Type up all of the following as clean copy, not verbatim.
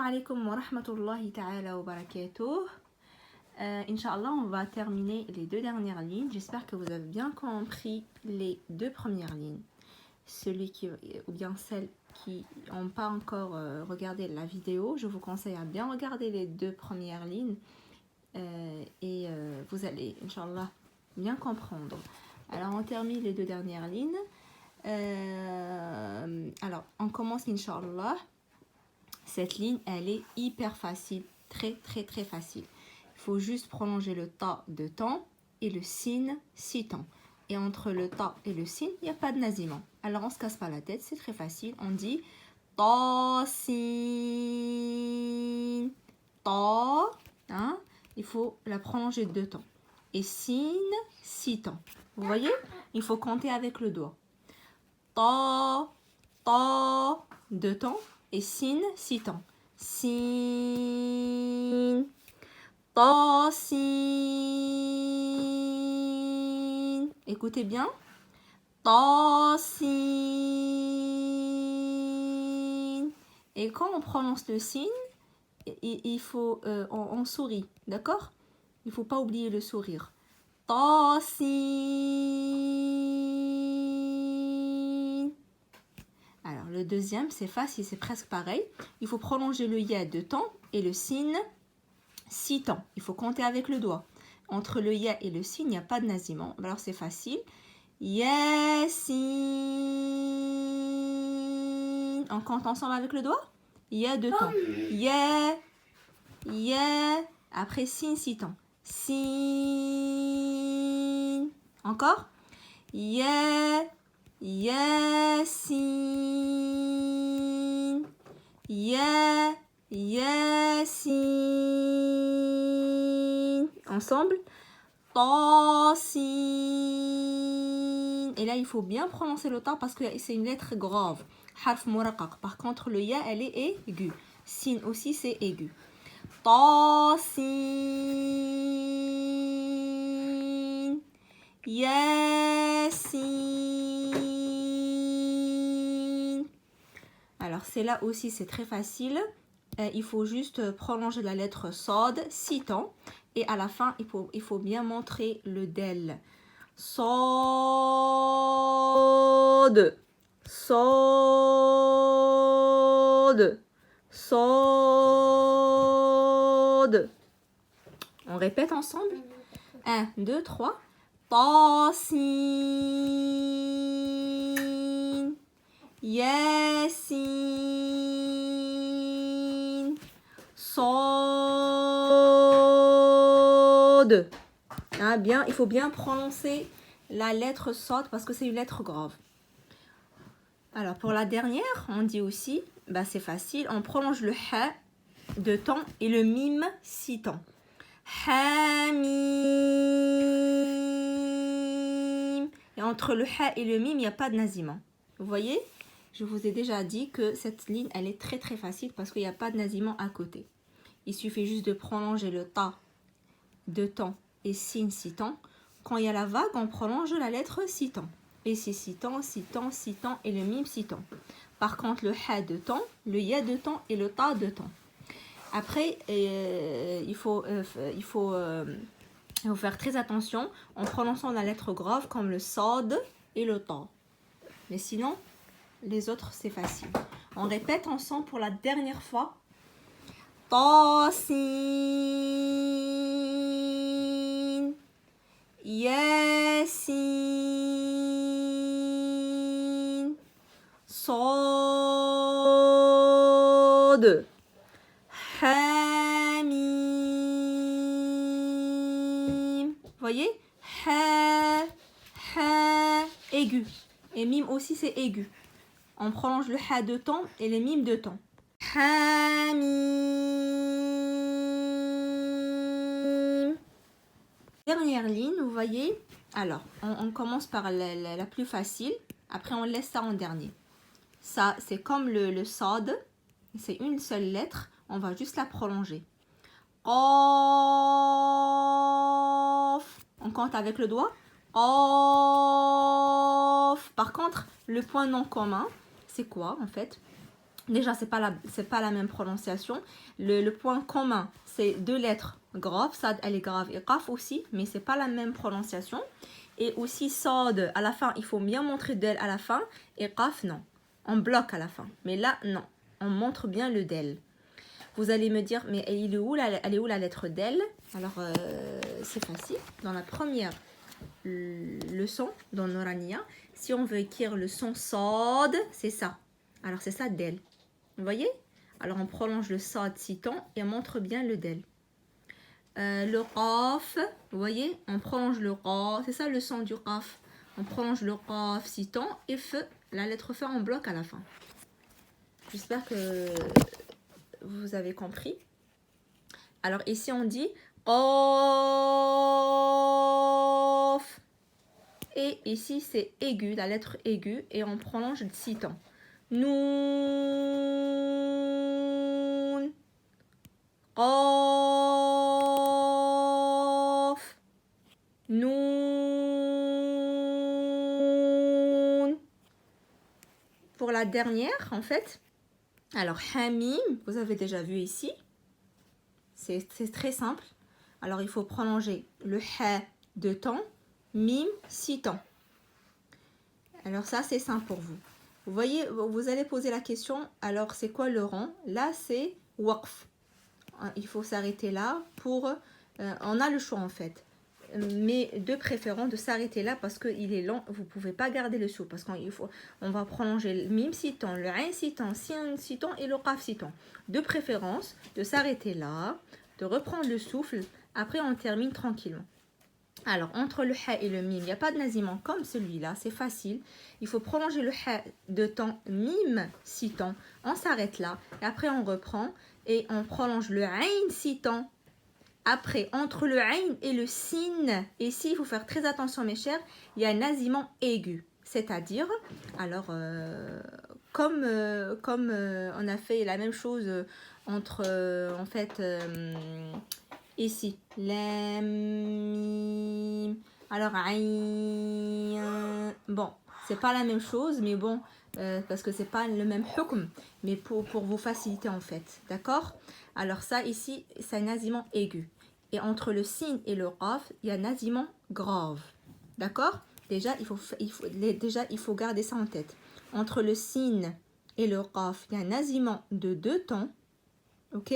alaikum wa rahmatullahi ta'ala wa barakatuh. Inch'Allah, on va terminer les deux dernières lignes. J'espère que vous avez bien compris les deux premières lignes. Celui qui, ou bien celles qui n'ont pas encore regardé la vidéo, je vous conseille à bien regarder les deux premières lignes et vous allez, Inch'Allah, bien comprendre. Alors, on termine les deux dernières lignes. Alors, on commence, Inch'Allah. Cette ligne, elle est hyper facile, très facile. Il faut juste prolonger le ta de temps et le sin 6 temps. Et entre le ta et le sin, il n'y a pas de nasiment. Alors, on ne se casse pas la tête, c'est très facile. On dit ta, sin, ta. Hein? Il faut la prolonger 2 temps. Et sin, 6 temps. Vous voyez? Il faut compter avec le doigt. Ta, 2 temps. Et sin, 6 temps. Sin, ta, sin. Écoutez bien. Ta, sin. Et quand on prononce le sin, il faut, on sourit, d'accord? Il ne faut pas oublier le sourire. Ta, sin. Alors, le deuxième, c'est facile, c'est presque pareil. Il faut prolonger le ya 2 temps et le sin 6 temps. Il faut compter avec le doigt. Entre le ya et le sin, il n'y a pas de nasiment. Alors, c'est facile. Ya, sin. On compte ensemble avec le doigt. Ya 2 temps. Ya. Après, sin 6 temps. Sin. Encore. Ya. Yasin. Yasin. Ensemble. Tasin. Et là, il faut bien prononcer le ta parce que c'est une lettre grave. Harf muraqaq. Par contre, le ya, elle est aiguë. Sin aussi, c'est aigu. Tasin. Yasin. Alors, c'est là aussi, c'est très facile. Il faut juste prolonger la lettre Sod 6 temps. Et à la fin, il faut bien montrer le del. Sod. Sod. Sod. On répète ensemble. 1, 2, 3. Tasin. Yasin. Sod. Hein, bien, il faut bien prononcer la lettre Sod parce que c'est une lettre grave. Alors, pour la dernière, on dit aussi, bah, c'est facile, on prolonge le ha 2 temps et le mim 6 temps. Hamim. Et entre le ha et le mim, il n'y a pas de nasiment. Vous voyez? Je vous ai déjà dit que cette ligne, elle est très facile parce qu'il n'y a pas de nasiment à côté. Il suffit juste de prolonger le ta 2 temps et sin 6 temps. Quand il y a la vague, on prolonge la lettre 6 temps. Et c'est 6 temps, 6 temps, 6 temps et le mim 6 temps. Par contre, le ha 2 temps, le ya 2 temps et le ta 2 temps. Après, il faut faire très attention en prononçant la lettre grave comme le sod et le ta. Mais sinon, les autres, c'est facile. On répète ensemble pour la dernière fois. Tasin. Yasin. Sod. Hamim. Vous voyez? Ha, aigu. Et mime aussi, c'est aigu. On prolonge le ha 2 temps et les mimes 2 temps. Hamim. Dernière ligne, vous voyez? Alors, on commence par la plus facile. Après, on laisse ça en dernier. Ça, c'est comme le sod. C'est une seule lettre. On va juste la prolonger. Qaf. On compte avec le doigt. Qaf. Par contre, le point non commun, c'est quoi en fait? Déjà, c'est pas la même prononciation. Le point commun, c'est deux lettres graves. Sad, elle est grave. Et qaf aussi, mais c'est pas la même prononciation. Et aussi, sad, à la fin, il faut bien montrer del à la fin. Et qaf, non. On bloque à la fin. Mais là, non. On montre bien le del. Vous allez me dire, mais elle est où la lettre del? Alors, c'est facile. Dans la première leçon, dans Norania, si on veut écrire le son sad, c'est ça. Alors, c'est ça, del. Vous voyez? Alors, on prolonge le sad 6 temps et on montre bien le del. Le qaf, vous voyez? On prolonge le qaf. C'est ça le son du qaf. On prolonge le qaf 6 temps et feu, la lettre feu, on bloque à la fin. J'espère que vous avez compris. Alors, ici, on dit qaf. Et ici, c'est aigu, la lettre aiguë. Et on prolonge 6 temps. Noun. Qaf. Noun. Pour la dernière, en fait, alors hamim, vous avez déjà vu ici. C'est très simple. Alors, il faut prolonger le ha 2 temps, mim 6 temps. Alors, ça, c'est simple pour vous. Vous voyez, vous allez poser la question, alors c'est quoi le rang? Là, c'est waqf. Il faut s'arrêter là pour... on a le choix en fait. Mais de préférence de s'arrêter là parce qu'il est lent. Vous ne pouvez pas garder le souffle parce on va prolonger le mim 6 temps, le ain 6 temps, sin 6 temps et le qaf 6 temps. De préférence de s'arrêter là, de reprendre le souffle. Après, on termine tranquillement. Alors, entre le ha et le mim, il n'y a pas de nasimant comme celui-là, c'est facile. Il faut prolonger le ha 2 temps, mim 6 temps. On s'arrête là et après on reprend et on prolonge le ain 6 temps. Après, entre le ain et le sin, ici, il faut faire très attention mes chers, il y a un nasimant aigu. C'est-à-dire, alors, comme on a fait la même chose entre, en fait... ici, lam, mim. Alors, aïn. Bon, c'est pas la même chose, mais bon, parce que c'est pas le même hukm, mais pour vous faciliter en fait, d'accord? Alors ça ici, c'est un nasimant aigu. Et entre le sin et le qaf, il y a un nasimant grave, d'accord? Déjà, il faut garder ça en tête. Entre le sin et le qaf, il y a un nasimant de 2 temps, ok?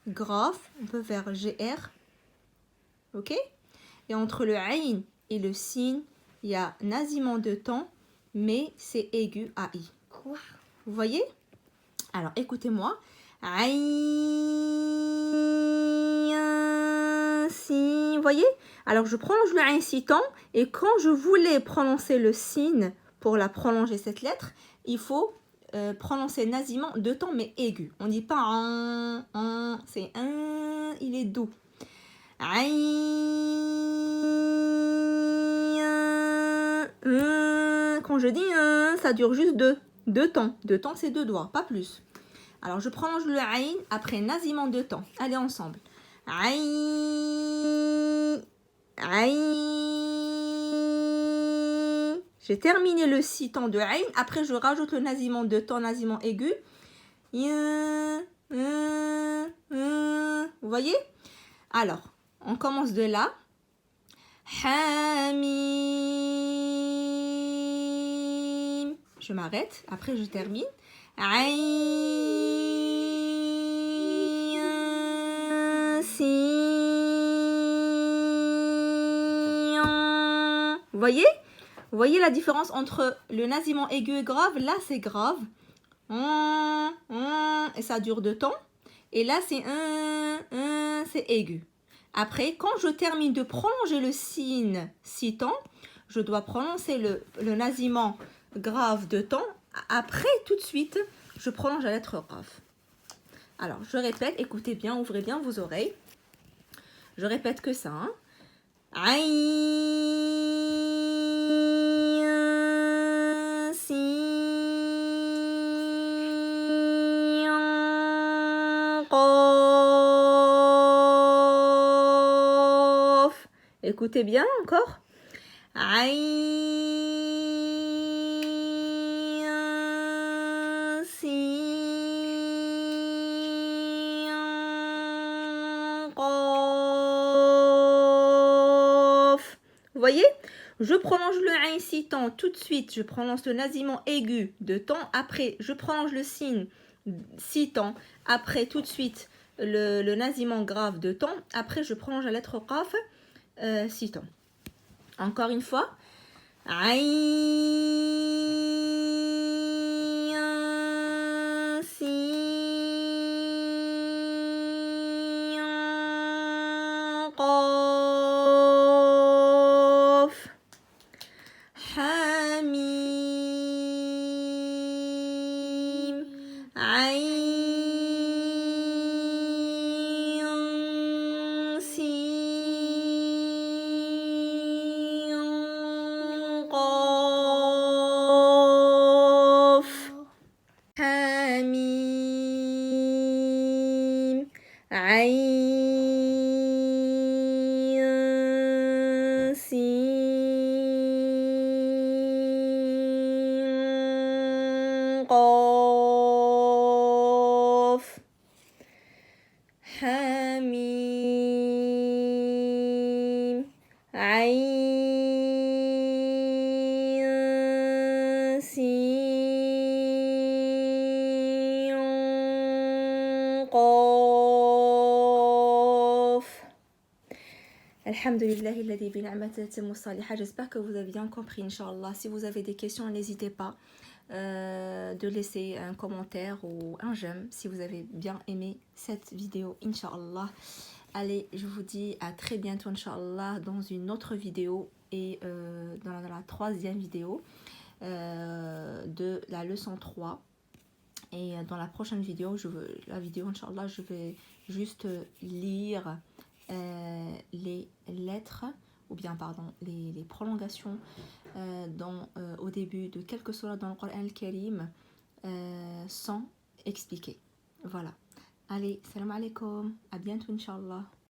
Grave, on peut faire GR, ok? Et entre le aïn et le sin, il y a nasimant de temps, mais c'est aigu AI. Quoi? Vous voyez? Alors, écoutez-moi. Aïn, sin, vous voyez? Alors, je prolonge le aïn 6 temps, et quand je voulais prononcer le sin pour la prolonger cette lettre, il faut prononcer nasimant 2 temps mais aigu. On ne dit pas un, c'est un, il est doux. Quand je dis un, ça dure juste 2 temps. 2 temps, c'est 2 doigts, pas plus. Alors je prolonge le aïn après nasimant 2 temps. Allez ensemble. Aïn, aïn. J'ai terminé le 6 temps de aïn. Après, je rajoute le nasimant 2 temps, nasimant aigu. Vous voyez? Alors, on commence de là. Hamim. Je m'arrête. Après, je termine. Aïn, sin. Vous voyez? Vous voyez la différence entre le nasimant aigu et grave? Là, c'est grave. Et ça dure 2 temps. Et là, c'est c'est aigu. Après, quand je termine de prolonger le sin 6 temps, je dois prononcer le nasimant grave 2 temps. Après, tout de suite, je prolonge la lettre grave. Alors, je répète, écoutez bien, ouvrez bien vos oreilles. Je répète que ça. Hein. Aïn, sin, qaf. Écoutez bien encore. Aïn, sin. voyez, je prolonge le aïn 6 temps tout de suite, je prononce le nasillement aigu de temps, après je prolonge le signe 6 temps, après tout de suite le nasillement grave de temps, après je prolonge la lettre qaf 6 temps. Encore une fois, aïn sin qaf hamim aïn sin qaf hamim aïn sin qaf hamim aïn sin qaf. Alhamdulillahi alladhi bi ni'matihi tatimmu s-salihat. J'espère que vous avez bien compris, Inch'Allah. Si vous avez des questions, n'hésitez pas de laisser un commentaire ou un j'aime si vous avez bien aimé cette vidéo, Inch'Allah. Allez, je vous dis à très bientôt, Inch'Allah, dans une autre vidéo et dans la troisième vidéo de la leçon 3. Et dans la prochaine vidéo, Inch'Allah, je vais juste lire les lettres, ou bien, pardon, les prolongations au début de quelques sourates dans le Coran al-Karim sans expliquer. Voilà. Allez, salam alaikum, à bientôt, Inch'Allah.